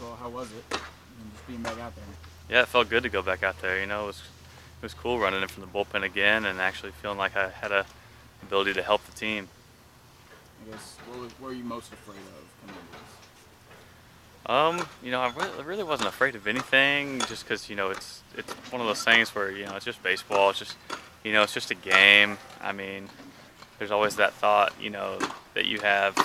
So how was it? Just being back out there. Yeah, it felt good to go back out there. It was cool running in from the bullpen again and actually feeling like I had a ability to help the team. I guess what were you most afraid of coming into this? I really wasn't afraid of anything, just because it's one of those things where it's just baseball. It's just a game. I mean, there's always that thought, that you have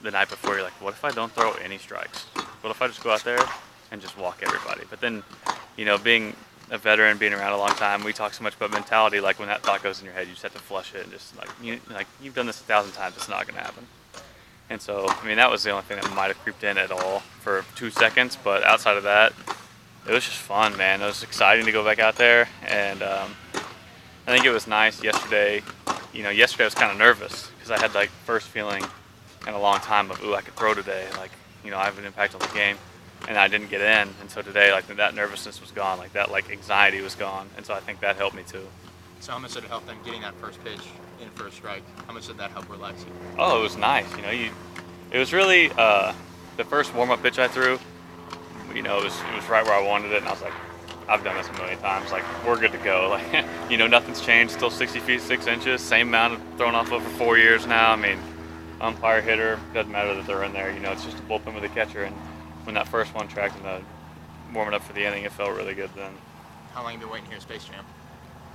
the night before. You're like, what if I don't throw any strikes? What if I just go out there and just walk everybody? But then, being a veteran, being around a long time, we talk so much about mentality. Like when that thought goes in your head, you just have to flush it and just you've done this 1,000 times. It's not going to happen. And so, I mean, that was the only thing that might have creeped in at all for 2 seconds. But outside of that, it was just fun, man. It was exciting to go back out there, and I think it was nice yesterday. Yesterday I was kind of nervous because I had like first feeling in a long time of, ooh, I could throw today. Like, I have an impact on the game, and I didn't get in. And so today, like that nervousness was gone, like that like anxiety was gone, and so I think that helped me too. So how much did it help them getting that first pitch in for a strike? How much did that help relax you? Oh, it was nice. It was really the first warm-up pitch I threw. It was right where I wanted it, and I was like, I've done this a million times. Like, we're good to go. Like, nothing's changed. Still 60 feet 6 inches. Same mound thrown off over 4 years now. I mean, umpire, hitter, doesn't matter that they're in there. It's just a bullpen with a catcher. And when that first one tracked and warming up for the inning, it felt really good then. How long have you been waiting here at Space Jam?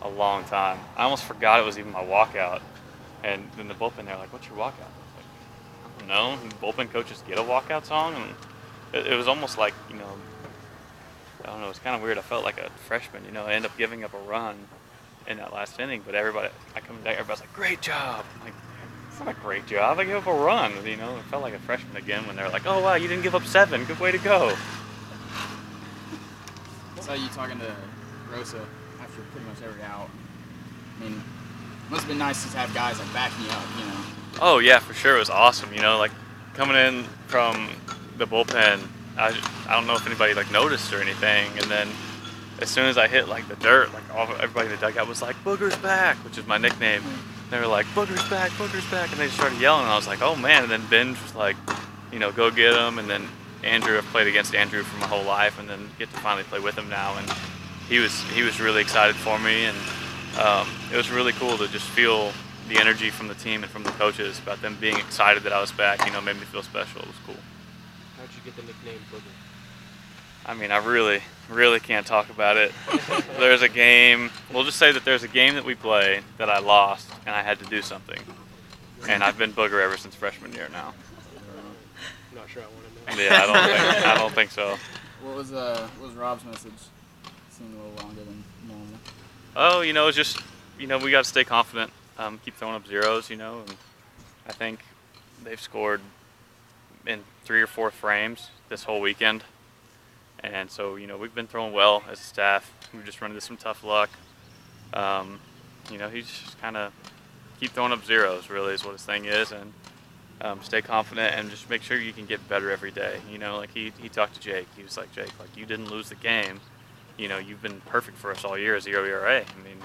A long time. I almost forgot it was even my walkout. And then the bullpen, they're like, "What's your walkout?" I was like, "I don't know." And bullpen coaches get a walkout song, and it was almost like, I don't know. It's kind of weird. I felt like a freshman. I ended up giving up a run in that last inning, but everybody's like, "Great job!" I'm like, it's not a great job. I gave up a run. It felt like a freshman again when they're like, "Oh wow, you didn't give up 7. Good way to go." I saw you talking to Rosa after pretty much every out. I mean, it must have been nice to have guys like backing you up. Oh yeah, for sure. It was awesome. Like coming in from the bullpen, I don't know if anybody like noticed or anything, and then as soon as I hit like the dirt, like everybody in the dugout was like, "Booger's back," which is my nickname. They were like, "Booger's back, Booger's back," and they just started yelling, and I was like, "Oh man!" And then Ben was like, "Go get him," and then Andrew, I've played against Andrew for my whole life, and then get to finally play with him now, and he was really excited for me, and it was really cool to just feel the energy from the team and from the coaches about them being excited that I was back. Made me feel special. It was cool. How'd you get the nickname Booger? I mean, I really, really can't talk about it. There's a game, we'll just say that there's a game that we play that I lost, and I had to do something. And I've been Booger ever since freshman year now. I'm not sure I want to know. Yeah, I don't think so. What was Rob's message? It seemed a little longer than normal. Oh, it's just, we got to stay confident, keep throwing up zeros, and I think they've scored in 3 or 4 frames this whole weekend. And so, we've been throwing well as a staff. We've just run into some tough luck. He's just kind of keep throwing up zeros, really, is what his thing is, and stay confident and just make sure you can get better every day. Like he talked to Jake. He was like, "Jake, like you didn't lose the game. You've been perfect for us all year, 0 ERA. I mean,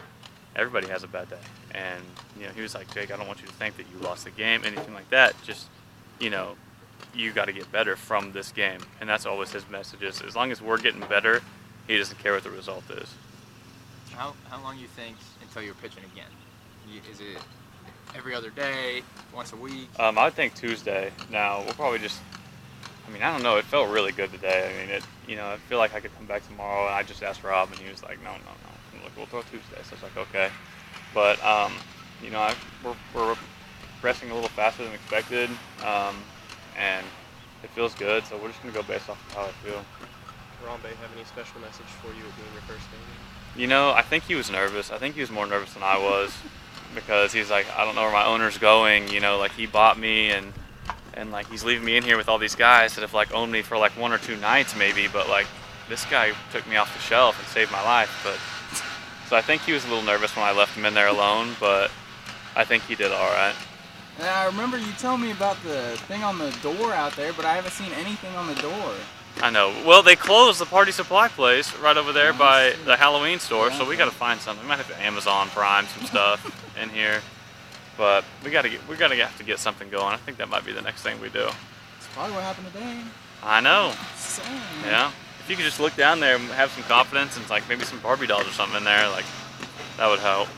everybody has a bad day." And, he was like, "Jake, I don't want you to think that you lost the game, anything like that. Just, you got to get better from this game." And that's always his message is, as long as we're getting better, he doesn't care what the result is. How long you think until you're pitching again? Is it every other day, once a week? I would think Tuesday. Now, we'll probably just, I don't know. It felt really good today. I feel like I could come back tomorrow, and I just asked Rob, and he was like, no. I'm like, we'll throw Tuesday. So I was like, okay. But, we're progressing a little faster than expected, and it feels good. So we're just going to go based off of how I feel. Harambe have any special message for you at being your first game? I think he was nervous. I think he was more nervous than I was because he's like, I don't know where my owner's going. Like he bought me and like he's leaving me in here with all these guys that have like owned me for like 1 or 2 nights maybe, but like this guy took me off the shelf and saved my life. But so I think he was a little nervous when I left him in there alone, but I think he did all right. And I remember you telling me about the thing on the door out there, but I haven't seen anything on the door. I know. Well, they closed the party supply place right over there by the Halloween store, so we got to find something. We might have to Amazon Prime some stuff in here, but we got to have to get something going. I think that might be the next thing we do. It's probably what happened today. I know. saying. Yeah. If you could just look down there and have some confidence and like maybe some Barbie dolls or something in there, like that would help.